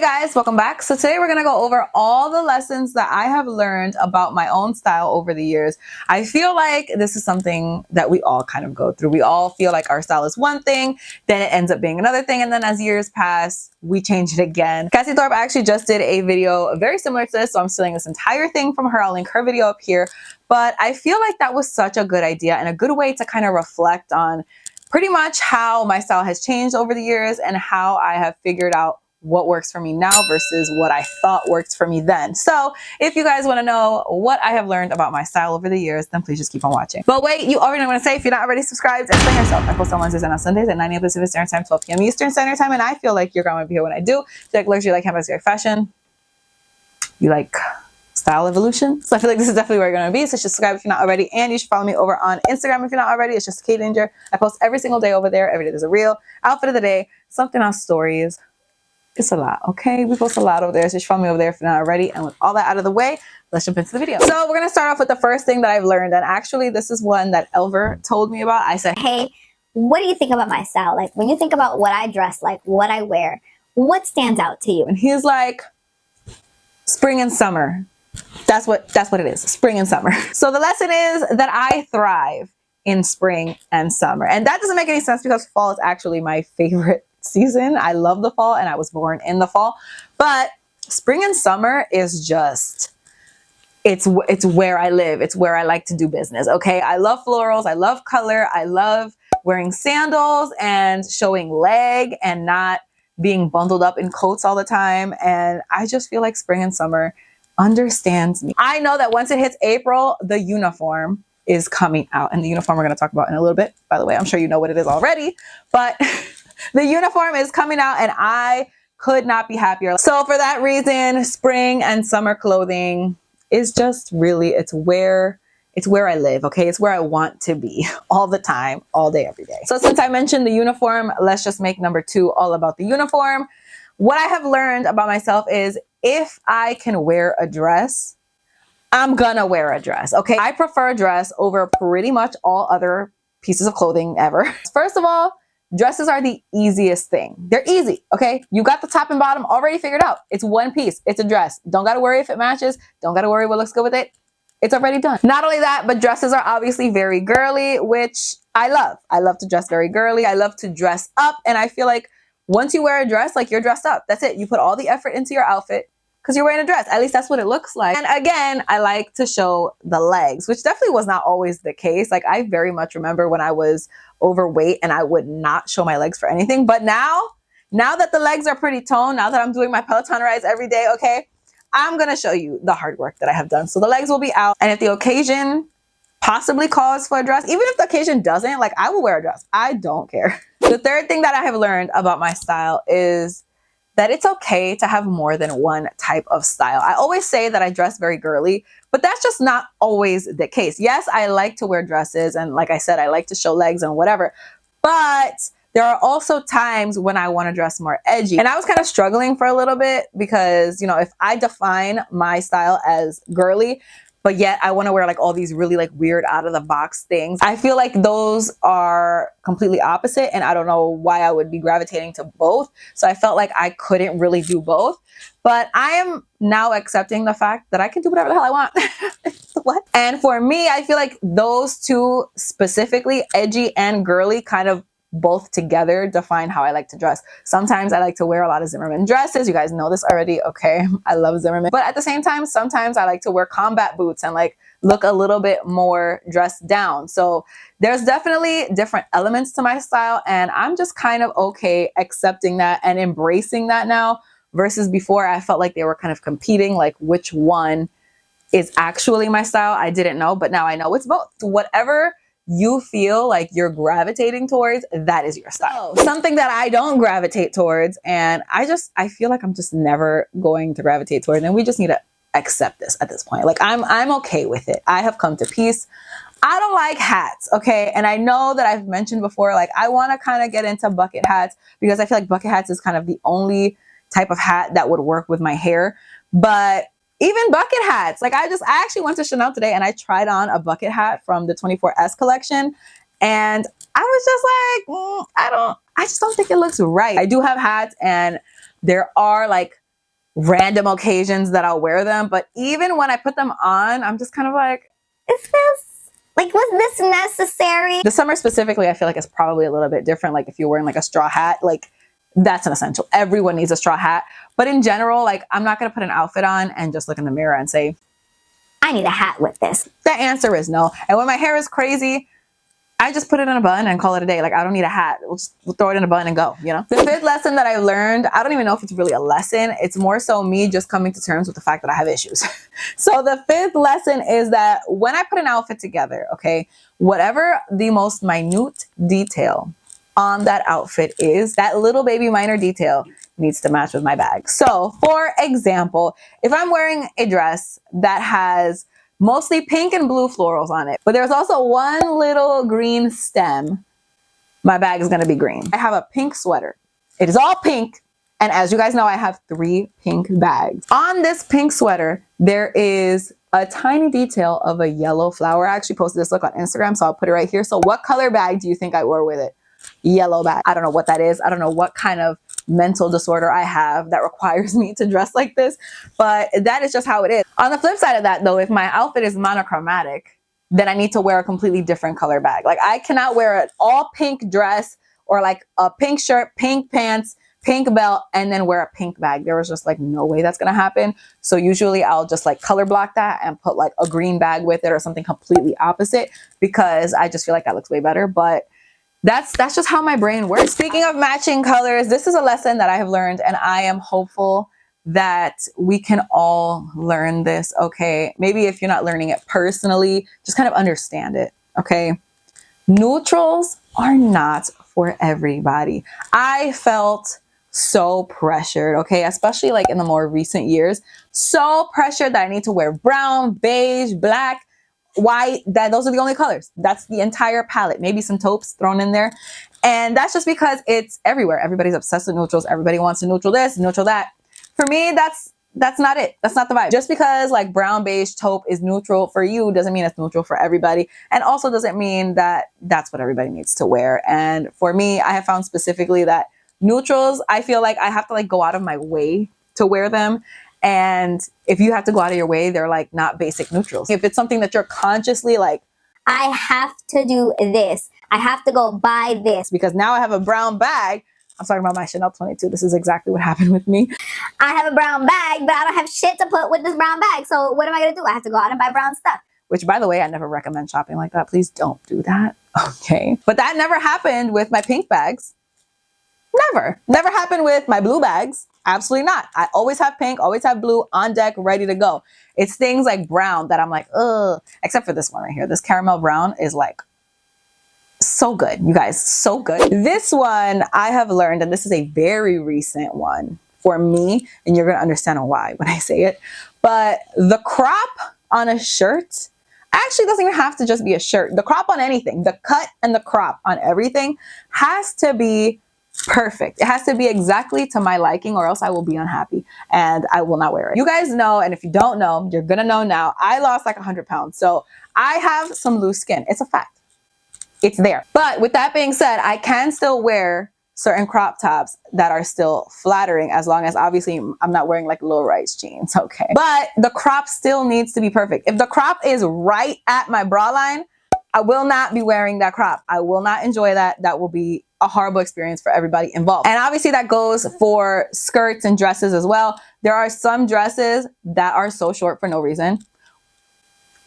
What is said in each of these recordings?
Guys, welcome back. So today we're going to go over all the lessons that I have learned about my own style over the years. I feel like this is something that we all kind of go through. We all feel like our style is one thing, then it ends up being another thing, and then as years pass, we change it again. Cassie Thorpe actually just did a video very similar to this, so I'm stealing this entire thing from her. I'll link her video up here. But I feel like that was such a good idea and a good way to kind of reflect on pretty much how my style has changed over the years and how I have figured out what works for me now versus what I thought worked for me then. So if you guys want to know what I have learned about my style over the years, then please just keep on watching. But wait, you already know what to say. If you're not already subscribed, explain yourself. I post on Wednesdays and on Sundays at 9 a.m. Pacific Standard Time, 12 p.m. Eastern Standard Time, and I feel like you're going to be here when I do. If you like luxury, you like handbags, you like fashion, you like style evolution. So I feel like this is definitely where you're going to be. So subscribe if you're not already, and you should follow me over on Instagram if you're not already. It's just K Danger. I post every single day over there. Every day there's a reel, outfit of the day, something on stories. It's a lot, okay? We post a lot over there, so just follow me over there if you're not already. And with all that out of the way, let's jump into the video. So we're gonna start off with the first thing that I've learned, and actually this is one that Elver told me about. I said, hey, what do you think about my style? Like, when you think about what I dress like, what I wear, what stands out to you? And he's like, spring and summer. That's what it is, spring and summer. So the lesson is that I thrive in spring and summer. And that doesn't make any sense because fall is actually my favorite season. I love the fall and I was born in the fall, but spring and summer is just, it's where I live. It's where I like to do business. Okay. I love florals. I love color. I love wearing sandals and showing leg and not being bundled up in coats all the time. And I just feel like spring and summer understands me. I know that once it hits April, the uniform is coming out, and the uniform we're going to talk about in a little bit. By the way, I'm sure you know what it is already, but the uniform is coming out and I could not be happier. So for that reason, spring and summer clothing is just really, it's where I live, okay? It's where I want to be all the time, all day, every day. So since I mentioned the uniform, let's just make number 2 all about the uniform. What I have learned about myself is if I can wear a dress, I'm gonna wear a dress, okay? I prefer a dress over pretty much all other pieces of clothing ever. First of all, dresses are the easiest thing. They're easy, okay? You got the top and bottom already figured out. It's one piece. It's a dress. Don't got to worry if it matches. Don't got to worry what looks good with it. It's already done. Not only that, but dresses are obviously very girly, which I love. I love to dress very girly. I love to dress up. And I feel like once you wear a dress, like you're dressed up. That's it. You put all the effort into your outfit because you're wearing a dress. At least that's what it looks like. And again, I like to show the legs, which definitely was not always the case. Like I very much remember when I was overweight and I would not show my legs for anything. But now that the legs are pretty toned, now that I'm doing my Peloton rides every day, okay, I'm going to show you the hard work that I have done. So the legs will be out. And if the occasion possibly calls for a dress, even if the occasion doesn't, like I will wear a dress. I don't care. The third thing that I have learned about my style is that it's okay to have more than one type of style. I always say that I dress very girly, but that's just not always the case. Yes, I like to wear dresses. And like I said, I like to show legs and whatever, but there are also times when I want to dress more edgy. And I was kind of struggling for a little bit because, you know, if I define my style as girly, but yet I want to wear like all these really like weird out of the box things, I feel like those are completely opposite. And I don't know why I would be gravitating to both. So I felt like I couldn't really do both. But I am now accepting the fact that I can do whatever the hell I want. What? And for me, I feel like those two specifically, edgy and girly, kind of both together define how I like to dress. Sometimes I like to wear a lot of Zimmermann dresses. You guys know this already, okay? I love Zimmermann. But at the same time, sometimes I like to wear combat boots and like look a little bit more dressed down. So there's definitely different elements to my style, and I'm just kind of okay accepting that and embracing that now, versus before I felt like they were kind of competing, like which one is actually my style. I didn't know, but now I know it's both. Whatever you feel like you're gravitating towards, that is your style. Something that I don't gravitate towards, and I feel like I'm just never going to gravitate towards, and we just need to accept this at this point. Like I'm okay with it. I have come to peace. I don't like hats, okay? And I know that I've mentioned before, like I want to kind of get into bucket hats because I feel like bucket hats is kind of the only type of hat that would work with my hair. But even bucket hats, like I actually went to Chanel today and I tried on a bucket hat from the 24S collection, and I was just like, I just don't think it looks right. I do have hats, and there are like random occasions that I'll wear them. But even when I put them on, I'm just kind of like, is this, like, was this necessary? the summer specifically, I feel like it's probably a little bit different. Like if you're wearing like a straw hat, like that's an essential. Everyone needs a straw hat. But in general, like I'm not going to put an outfit on and just look in the mirror and say, I need a hat with this. the answer is no. And when my hair is crazy, I just put it in a bun and call it a day. Like I don't need a hat. We'll throw it in a bun and go, you know? The fifth lesson that I learned, I don't even know if it's really a lesson. It's more so me just coming to terms with the fact that I have issues. So the fifth lesson is that when I put an outfit together, okay, whatever the most minute detail on that outfit is, that little baby minor detail needs to match with my bag. So for example, if I'm wearing a dress that has mostly pink and blue florals on it, but there's also one little green stem, my bag is going to be green. I have a pink sweater. It is all pink. And as you guys know, I have 3 pink bags. On this pink sweater, there is a tiny detail of a yellow flower. I actually posted this look on Instagram, so I'll put it right here. So what color bag do you think I wore with it? Yellow bag. I don't know what that is. I don't know what kind of mental disorder I have that requires me to dress like this, but that is just how it is. On the flip side of that though, if my outfit is monochromatic, then I need to wear a completely different color bag. Like I cannot wear an all pink dress or like a pink shirt, pink pants, pink belt, and then wear a pink bag. There was just like no way that's gonna happen. So usually I'll just like color block that and put like a green bag with it or something completely opposite, because I just feel like that looks way better. But that's just how my brain works. Speaking of matching colors, this is a lesson that I have learned, and I am hopeful that we can all learn this, okay? Maybe if you're not learning it personally, just kind of understand it, okay? Neutrals are not for everybody. I felt so pressured, okay? Especially like in the more recent years, so pressured that I need to wear brown, beige, black, white, that those are the only colors. That's the entire palette. Maybe some taupes thrown in there. And that's just because it's everywhere. Everybody's obsessed with neutrals. Everybody wants to neutral this, neutral that. For me, that's not it. That's not the vibe. Just because like brown, beige, taupe is neutral for you doesn't mean it's neutral for everybody. And also doesn't mean that that's what everybody needs to wear. And for me, I have found specifically that neutrals, I feel like I have to like go out of my way to wear them. And if you have to go out of your way, they're like not basic neutrals. If it's something that you're consciously like, I have to do this. I have to go buy this. because now I have a brown bag. I'm talking about my Chanel 22. This is exactly what happened with me. I have a brown bag, but I don't have shit to put with this brown bag. So what am I going to do? I have to go out and buy brown stuff. Which, by the way, I never recommend shopping like that. Please don't do that. Okay. But that never happened with my pink bags. Never happened with my blue bags. Absolutely not. I always have pink, always have blue on deck, ready to go. It's things like brown that I'm like, ugh. Except for this one right here. This caramel brown is like so good, you guys, so good. This one I have learned, and this is a very recent one for me, and you're going to understand why when I say it. But the crop on a shirt actually doesn't even have to just be a shirt. The crop on anything, the cut and the crop on everything has to be perfect. It has to be exactly to my liking, or else I will be unhappy and I will not wear it. You guys know, and if you don't know, you're gonna know now, I lost like 100 pounds. So I have some loose skin. It's a fact. It's there. But with that being said, I can still wear certain crop tops that are still flattering, as long as obviously I'm not wearing like low-rise jeans, okay? But the crop still needs to be perfect. If the crop is right at my bra line, I will not be wearing that crop. I will not enjoy that. That will be a horrible experience for everybody involved. And obviously that goes for skirts and dresses as well. There are some dresses that are so short for no reason.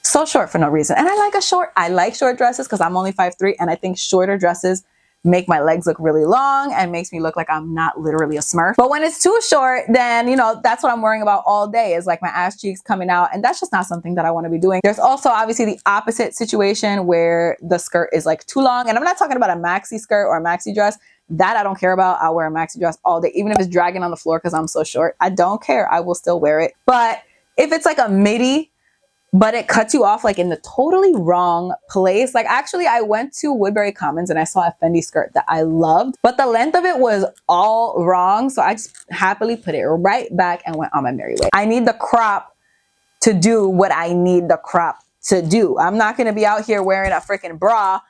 So short for no reason. And I like short dresses because I'm only 5'3", and I think shorter dresses make my legs look really long and makes me look like I'm not literally a Smurf. But when it's too short, then, you know, that's what I'm worrying about all day, is like my ass cheeks coming out. And that's just not something that I want to be doing. There's also obviously the opposite situation where the skirt is like too long. And I'm not talking about a maxi skirt or a maxi dress. That I don't care about. I'll wear a maxi dress all day, even if it's dragging on the floor because I'm so short. I don't care. I will still wear it. But if it's like a midi, but it cuts you off like in the totally wrong place. Like actually I went to Woodbury Commons and I saw a Fendi skirt that I loved, but the length of it was all wrong. So I just happily put it right back and went on my merry way. I need the crop to do what I need the crop to do. I'm not going to be out here wearing a freaking bra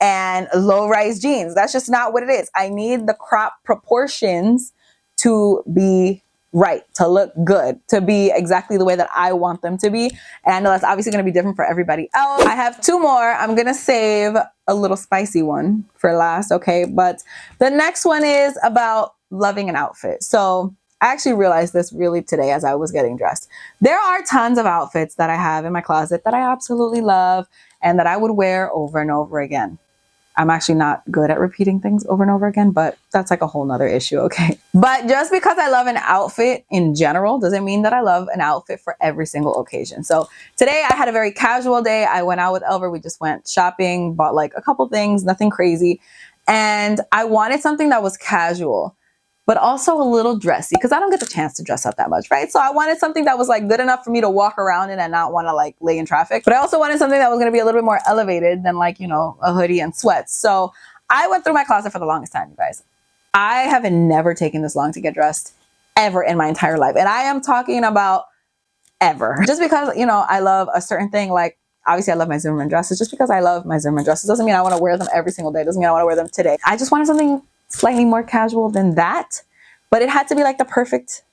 and low-rise jeans. That's just not what it is. I need the crop proportions to be right, to look good, to be exactly the way that I want them to be. And I know that's obviously going to be different for everybody else. I have two more. I'm going to save a little spicy one for last, okay? But the next one is about loving an outfit. So I actually realized this really today as I was getting dressed. There are tons of outfits that I have in my closet that I absolutely love and that I would wear over and over again. I'm actually not good at repeating things over and over again, but that's like a whole nother issue, okay? But just because I love an outfit in general doesn't mean that I love an outfit for every single occasion. So today I had a very casual day. I went out with Elver. We just went shopping, bought like a couple things, nothing crazy. And I wanted something that was casual, but also a little dressy because I don't get the chance to dress up that much, right? So I wanted something that was like good enough for me to walk around in and not want to like lay in traffic. But I also wanted something that was going to be a little bit more elevated than like, you know, a hoodie and sweats. So I went through my closet for the longest time, you guys. I have never taken this long to get dressed ever in my entire life. And I am talking about ever. Just because, you know, I love a certain thing, like obviously I love my Zimmermann dresses. Just because I love my Zimmermann dresses doesn't mean I want to wear them every single day. Doesn't mean I want to wear them today. I just wanted something slightly more casual than that, but it had to be like the perfect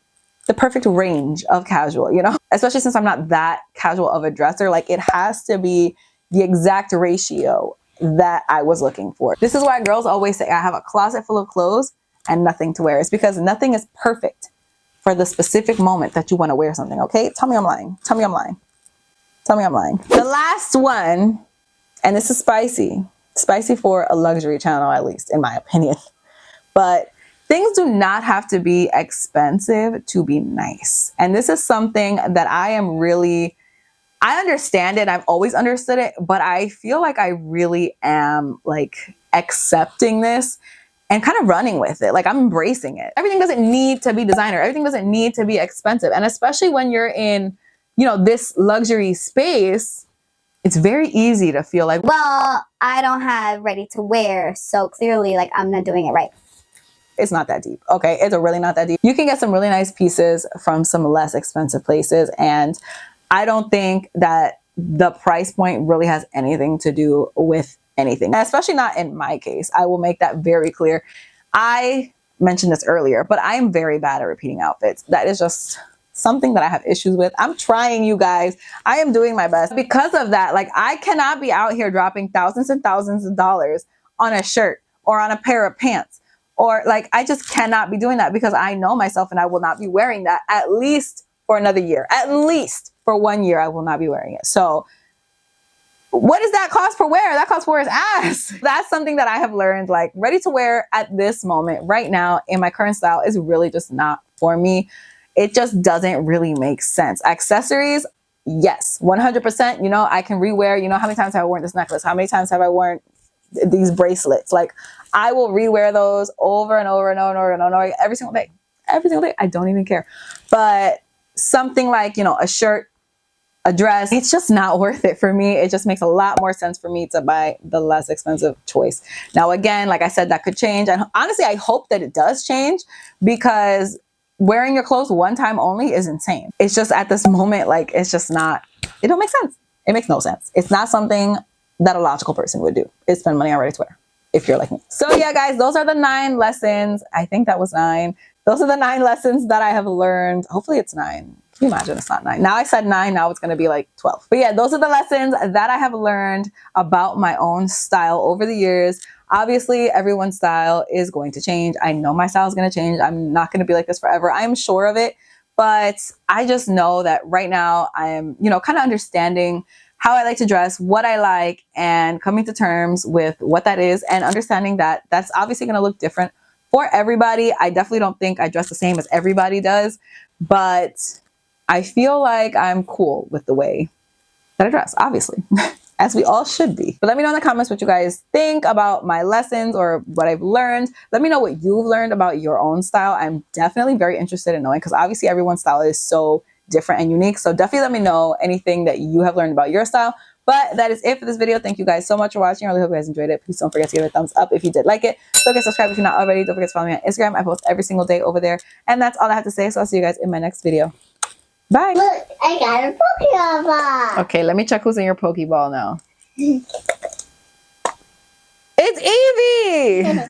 range of casual, you know, especially since I'm not that casual of a dresser. Like it has to be the exact ratio that I was looking for. This is why girls always say I have a closet full of clothes and nothing to wear. It's because nothing is perfect for the specific moment that you want to wear something. Okay, tell me I'm lying. Tell me I'm lying. Tell me I'm lying. The last one, and this is spicy for a luxury channel, at least in my opinion. But things do not have to be expensive to be nice. And this is something that I understand it. I've always understood it, but I feel like I really am like accepting this and kind of running with it. Like I'm embracing it. Everything doesn't need to be designer. Everything doesn't need to be expensive. And especially when you're in, you know, this luxury space, it's very easy to feel like, well, I don't have ready to wear, so clearly like I'm not doing it right. it's not that deep. Okay, it's really not that deep. You can get some really nice pieces from some less expensive places. And I don't think that the price point really has anything to do with anything, especially not in my case. I will make that very clear. I mentioned this earlier, but I am very bad at repeating outfits. That is just something that I have issues with. I'm trying, you guys. I am doing my best. Because of that, like I cannot be out here dropping thousands and thousands of dollars on a shirt or on a pair of pants. Or like, I just cannot be doing that because I know myself and I will not be wearing that at least for another year. At least for 1 year, I will not be wearing it. So what does that cost per wear? That costs for his ass. That's something that I have learned, like ready to wear at this moment right now in my current style is really just not for me. It just doesn't really make sense. Accessories, yes, 100%. You know, I can rewear. You know, how many times have I worn this necklace? How many times have I worn these bracelets? Like I will rewear those over and over and over and over every single day. Every single day. I don't even care. But something like, you know, a shirt, a dress, it's just not worth it for me. It just makes a lot more sense for me to buy the less expensive choice. Now, again, like I said, that could change. And honestly, I hope that it does change because wearing your clothes one time only is insane. It's just at this moment, like, it's just not, it don't make sense. It makes no sense. It's not something that a logical person would do, is spend money on ready to wear, if you're like me. So yeah, guys, those are the 9 lessons. I think that was 9. Those are the 9 lessons that I have learned. Hopefully it's 9. Can you imagine it's not 9? Now I said 9, now it's going to be like 12. But yeah, those are the lessons that I have learned about my own style over the years. Obviously, everyone's style is going to change. I know my style is going to change. I'm not going to be like this forever. I'm sure of it. But I just know that right now I am, you know, kind of understanding how I like to dress, what I like, and coming to terms with what that is and understanding that that's obviously going to look different for everybody. I definitely don't think I dress the same as everybody does, but I feel like I'm cool with the way that I dress, obviously, as we all should be. But let me know in the comments what you guys think about my lessons or what I've learned. Let me know what you've learned about your own style. I'm definitely very interested in knowing because obviously everyone's style is so different and unique. So definitely let me know anything that you have learned about your style. But that is it for this video. Thank you guys so much for watching. I really hope you guys enjoyed it. Please don't forget to give it a thumbs up if you did like it. Don't forget to subscribe if you're not already. Don't forget to follow me on Instagram. I post every single day over there. And that's all I have to say. So I'll see you guys in my next video. Bye. Look, I got a Pokeball. Okay, let me check who's in your Pokeball now. It's Evie!